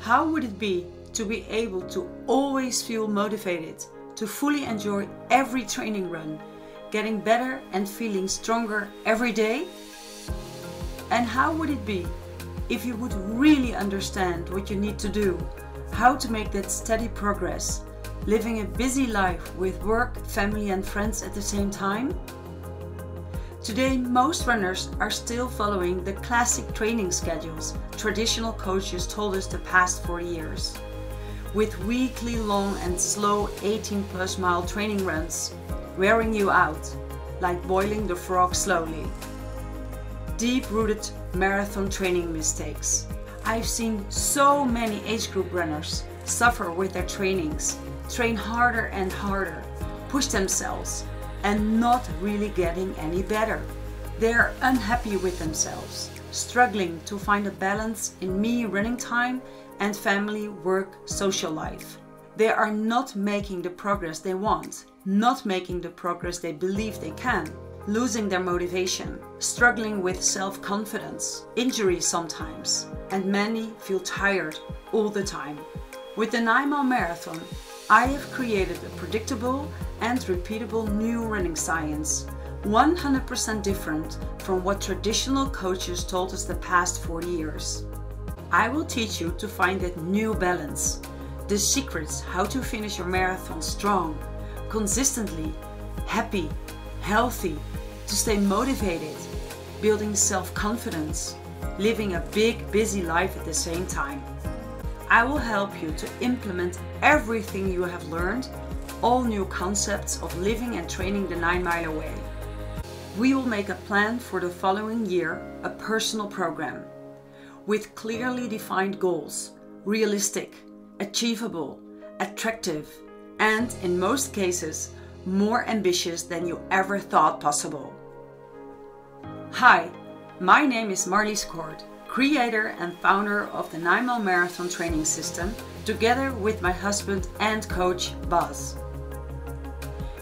How would it be to be able to always feel motivated, to fully enjoy every training run, getting better and feeling stronger every day? And how would it be if you would really understand what you need to do, how to make that steady progress, living a busy life with work, family and friends at the same time? Today, most runners are still following the classic training schedules traditional coaches told us the past 40 years. With weekly long and slow 18+ mile training runs, wearing you out, like boiling the frog slowly. Deep-rooted marathon training mistakes. I've seen so many age group runners suffer with their trainings, train harder and harder, push themselves, and not really getting any better. They are unhappy with themselves, struggling to find a balance in running time and family, work, social life. They are not making the progress they want, not making the progress they believe they can, losing their motivation, struggling with self-confidence, injuries sometimes, and many feel tired all the time. With the 9-mile marathon, I have created a predictable and repeatable new running science, 100% different from what traditional coaches told us the past 40 years. I will teach you to find that new balance, the secrets how to finish your marathon strong, consistently, happy, healthy, to stay motivated, building self-confidence, living a big, busy life at the same time. I will help you to implement everything you have learned, all new concepts of living and training the 9-Miler way. We will make a plan for the following year, a personal program, with clearly defined goals, realistic, achievable, attractive, and in most cases, more ambitious than you ever thought possible. Hi, my name is Marlies Koort, creator and founder of the 9-mile marathon training system, together with my husband and coach, Bas.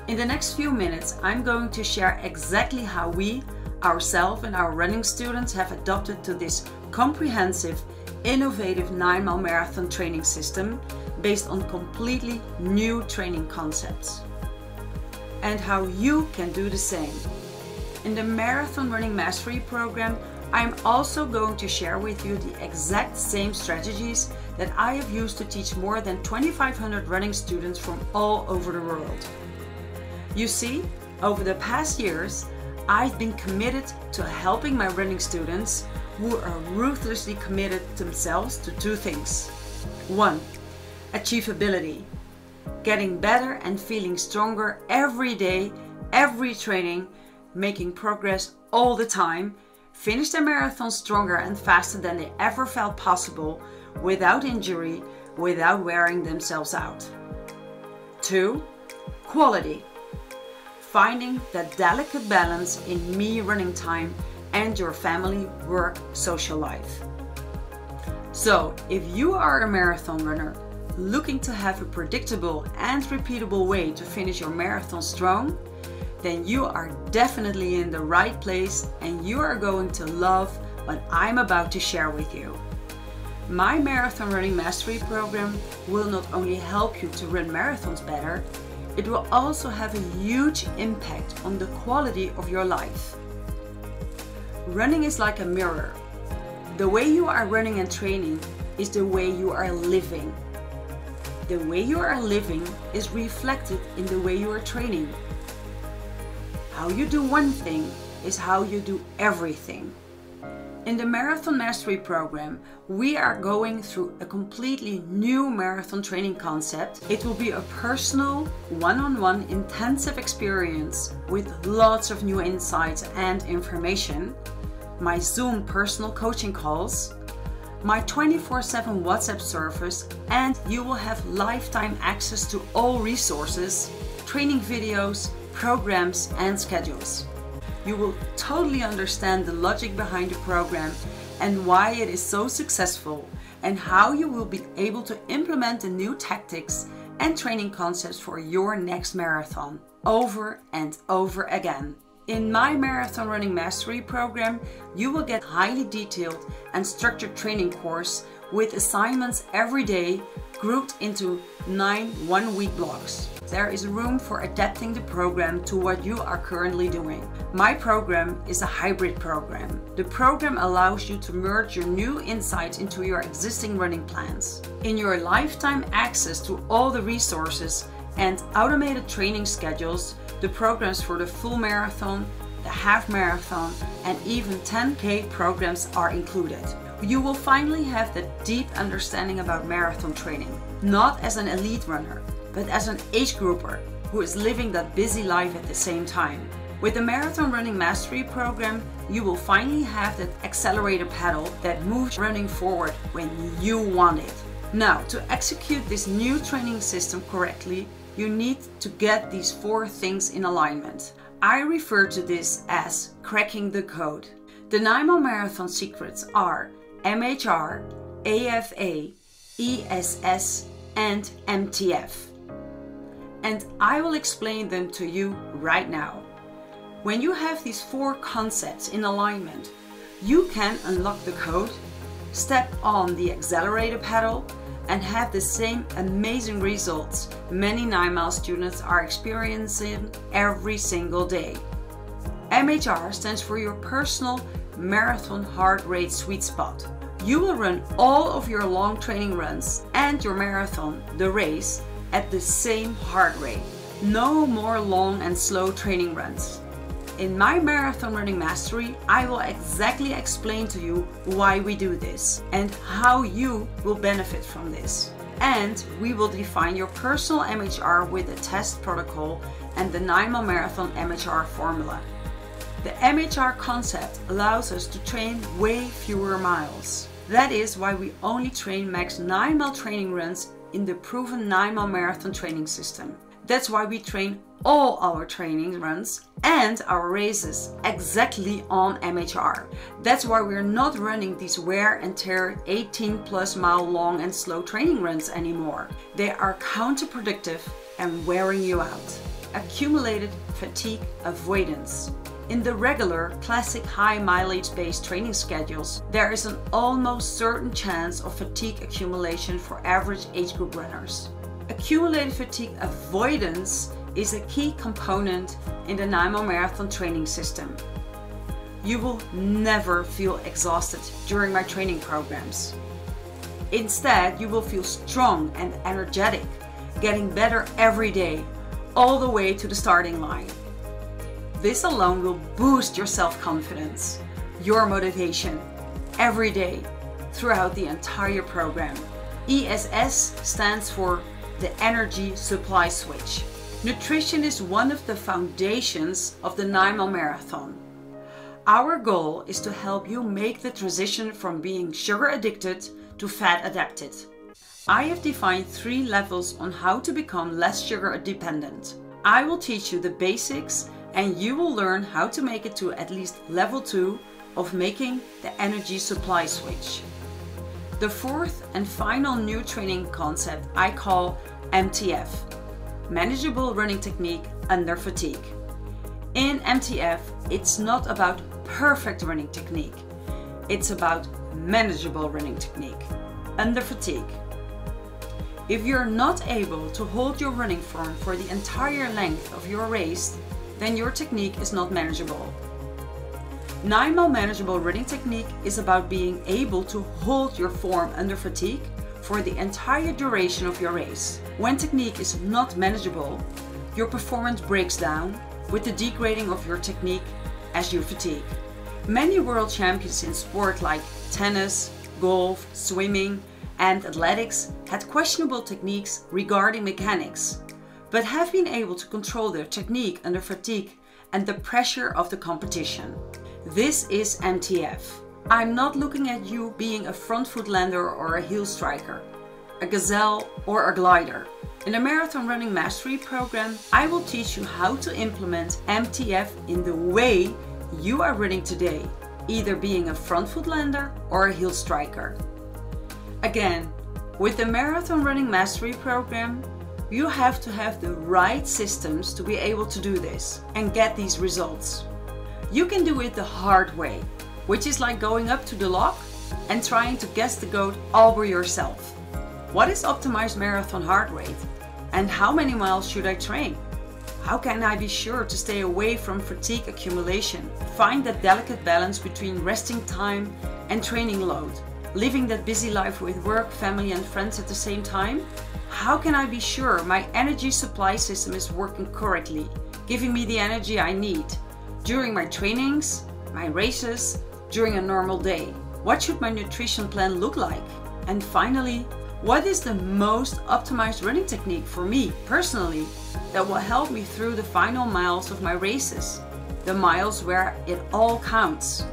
In the next few minutes, I'm going to share exactly how we, ourselves and our running students have adopted to this comprehensive, innovative 9-mile marathon training system based on completely new training concepts. And how you can do the same. In the Marathon Running Mastery program, I'm also going to share with you the exact same strategies that I have used to teach more than 2,500 running students from all over the world. You see, over the past years, I've been committed to helping my running students who are ruthlessly committed themselves to two things. 1. Achievability. Getting better and feeling stronger every day, every training, making progress all the time, finish their marathon stronger and faster than they ever felt possible, without injury, without wearing themselves out. 2. Quality. Finding that delicate balance in running time and your family, work, social life. So, if you are a marathon runner looking to have a predictable and repeatable way to finish your marathon strong, then you are definitely in the right place and you are going to love what I'm about to share with you. My Marathon Running Mastery program will not only help you to run marathons better, it will also have a huge impact on the quality of your life. Running is like a mirror. The way you are running and training is the way you are living. The way you are living is reflected in the way you are training. How you do one thing is how you do everything. In the Marathon Mastery program, we are going through a completely new marathon training concept. It will be a personal, one-on-one intensive experience with lots of new insights and information, my Zoom personal coaching calls, my 24/7 WhatsApp service, and you will have lifetime access to all resources, training videos, programs and schedules. You will totally understand the logic behind the program and why it is so successful, and how you will be able to implement the new tactics and training concepts for your next marathon over and over again. In my Marathon Running Mastery program, you will get highly detailed and structured training course with assignments every day grouped into 9 one-week blocks. There is room for adapting the program to what you are currently doing. My program is a hybrid program. The program allows you to merge your new insights into your existing running plans. In your lifetime access to all the resources and automated training schedules, the programs for the full marathon, the half marathon, and even 10K programs are included. You will finally have that deep understanding about marathon training, not as an elite runner, but as an age grouper who is living that busy life at the same time. With the Marathon Running Mastery program, you will finally have that accelerator pedal that moves running forward when you want it. Now, to execute this new training system correctly, you need to get these 4 things in alignment. I refer to this as cracking the code. The 9-mile marathon secrets are MHR, AFA, ESS, and MTF. And I will explain them to you right now. When you have these 4 concepts in alignment, you can unlock the code, step on the accelerator pedal, and have the same amazing results many 9-mile students are experiencing every single day. MHR stands for your personal marathon heart rate sweet spot. You will run all of your long training runs and your marathon, the race, at the same heart rate. No more long and slow training runs. In my Marathon Running Mastery, I will exactly explain to you why we do this and how you will benefit from this. And we will define your personal MHR with a test protocol and the 9-mile marathon MHR formula. The MHR concept allows us to train way fewer miles. That is why we only train max 9-mile training runs in the proven 9-mile marathon training system. That's why we train all our training runs and our races exactly on MHR. That's why we're not running these wear and tear 18+ mile long and slow training runs anymore. They are counterproductive and wearing you out. Accumulated fatigue avoidance. In the regular, classic high mileage based training schedules, there is an almost certain chance of fatigue accumulation for average age group runners. Accumulated fatigue avoidance is a key component in the 9-mile marathon training system. You will never feel exhausted during my training programs. Instead, you will feel strong and energetic, getting better every day, all the way to the starting line. This alone will boost your self-confidence, your motivation, every day, throughout the entire program. ESS stands for the energy supply switch. Nutrition is one of the foundations of the 9-mile marathon. Our goal is to help you make the transition from being sugar addicted to fat adapted. I have defined 3 levels on how to become less sugar dependent. I will teach you the basics and you will learn how to make it to at least level 2 of making the energy supply switch. The 4th and final new training concept I call MTF, Manageable Running Technique Under Fatigue. In MTF, it's not about perfect running technique, it's about manageable running technique under fatigue. If you're not able to hold your running form for the entire length of your race, then your technique is not manageable. 9-mile manageable running technique is about being able to hold your form under fatigue for the entire duration of your race. When technique is not manageable, your performance breaks down with the degrading of your technique as you fatigue. Many world champions in sport like tennis, golf, swimming, and athletics had questionable techniques regarding mechanics, but have been able to control their technique under fatigue and the pressure of the competition. This is MTF. I'm not looking at you being a front foot lander or a heel striker, a gazelle or a glider. In the Marathon Running Mastery program, I will teach you how to implement MTF in the way you are running today, either being a front foot lander or a heel striker. Again, with the Marathon Running Mastery program, you have to have the right systems to be able to do this and get these results. You can do it the hard way, which is like going up to the lock and trying to guess the goat all by yourself. What is optimized marathon heart rate? And how many miles should I train? How can I be sure to stay away from fatigue accumulation? Find that delicate balance between resting time and training load. Living that busy life with work, family and friends at the same time? How can I be sure my energy supply system is working correctly, giving me the energy I need during my trainings, my races, during a normal day? What should my nutrition plan look like? And finally, what is the most optimized running technique for me personally that will help me through the final miles of my races, the miles where it all counts?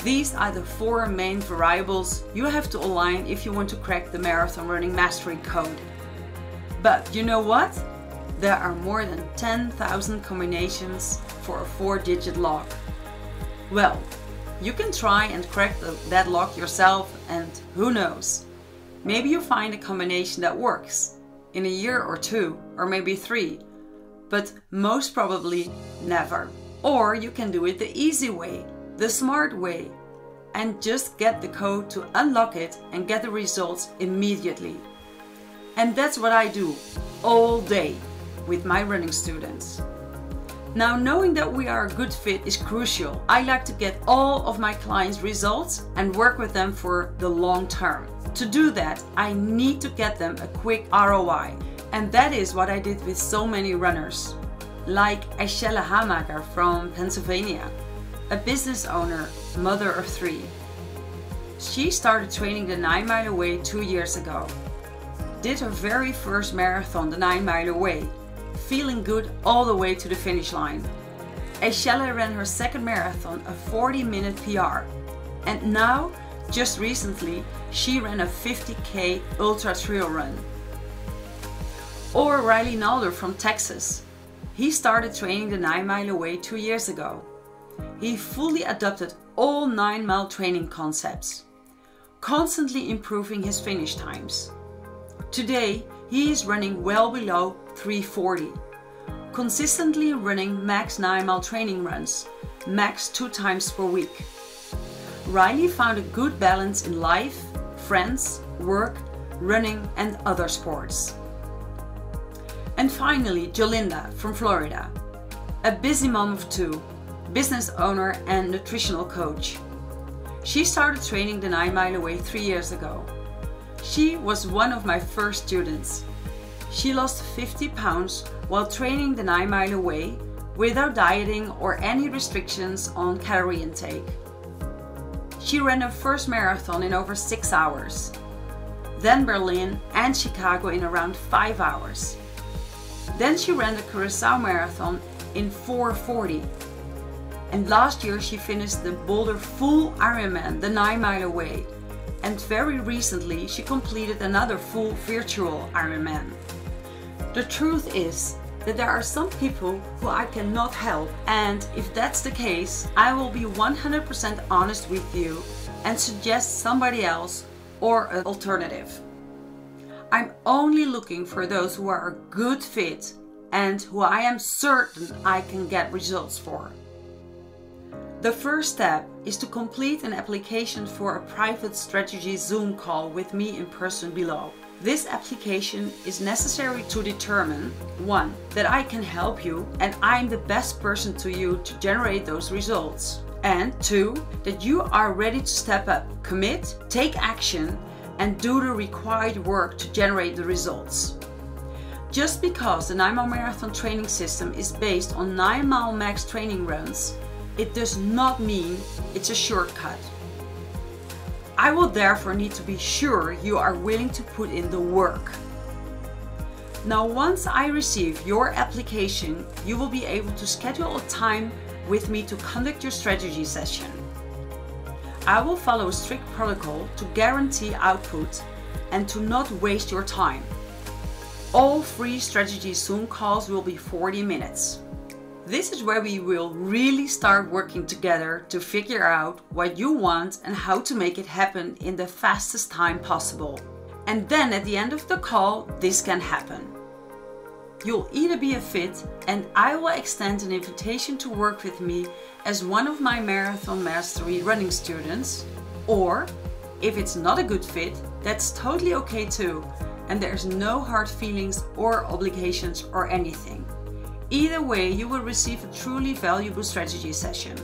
These are the 4 main variables you have to align if you want to crack the Marathon Running Mastery Code. But you know what? There are more than 10,000 combinations for a 4-digit lock. Well, you can try and crack that lock yourself, and who knows? Maybe you find a combination that works in a year or 2, or maybe 3, but most probably never. Or you can do it the easy way, the smart way, and just get the code to unlock it and get the results immediately. And that's what I do all day with my running students. Now, knowing that we are a good fit is crucial. I like to get all of my clients' results and work with them for the long term. To do that, I need to get them a quick ROI. And that is what I did with so many runners, like Achievability from Pennsylvania, a business owner, mother of 3. She started training the 9-Miler Way 2 years ago. Did her very first marathon, the 9-Miler Way, feeling good all the way to the finish line. Achievability ran her second marathon, a 40-minute PR. And now, just recently, she ran a 50K ultra trail run. Or Riley Nalder from Texas. He started training the 9-Miler Way 2 years ago. He fully adopted all 9-mile training concepts, constantly improving his finish times. Today, he is running well below 3:40, consistently running max 9-mile training runs, max 2 times per week. Riley found a good balance in life, friends, work, running and other sports. And finally, Jolinda from Florida, a busy mom of 2, business owner and nutritional coach. She started training the 9-Miler Way 3 years ago. She was one of my first students. She lost 50 pounds while training the 9-Miler Way without dieting or any restrictions on calorie intake. She ran her first marathon in over 6 hours, then Berlin and Chicago in around 5 hours. Then she ran the Curacao Marathon in 4:40. And last year she finished the Boulder full Ironman, the 9-Miler Way. And very recently she completed another full virtual Ironman. The truth is that there are some people who I cannot help, and if that's the case, I will be 100% honest with you and suggest somebody else or an alternative. I'm only looking for those who are a good fit and who I am certain I can get results for. The first step is to complete an application for a private strategy Zoom call with me in person below. This application is necessary to determine 1. that I can help you and I'm the best person to you to generate those results, and 2. that you are ready to step up, commit, take action and do the required work to generate the results. Just because the 9-mile marathon training system is based on 9-mile max training runs, it does not mean it's a shortcut. I will therefore need to be sure you are willing to put in the work. Now, once I receive your application, you will be able to schedule a time with me to conduct your strategy session. I will follow a strict protocol to guarantee output and to not waste your time. All free strategy Zoom calls will be 40 minutes. This is where we will really start working together to figure out what you want and how to make it happen in the fastest time possible. And then at the end of the call, this can happen. You'll either be a fit and I will extend an invitation to work with me as one of my Marathon Mastery running students, or If it's not a good fit, that's totally okay too, and there's no hard feelings or obligations or anything. Either way, you will receive a truly valuable strategy session.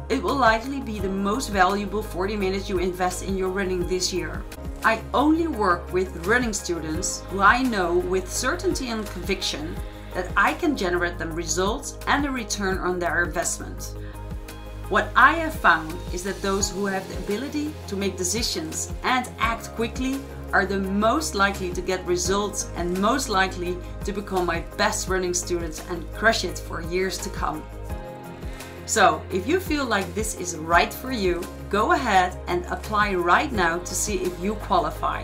It will likely be the most valuable 40 minutes you invest in your running this year. I only work with running students who I know with certainty and conviction that I can generate them results and a return on their investment. What I have found is that those who have the ability to make decisions and act quickly are the most likely to get results and most likely to become my best running students and crush it for years to come. So if you feel like this is right for you, go ahead and apply right now to see if you qualify.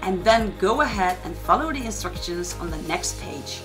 And then go ahead and follow the instructions on the next page.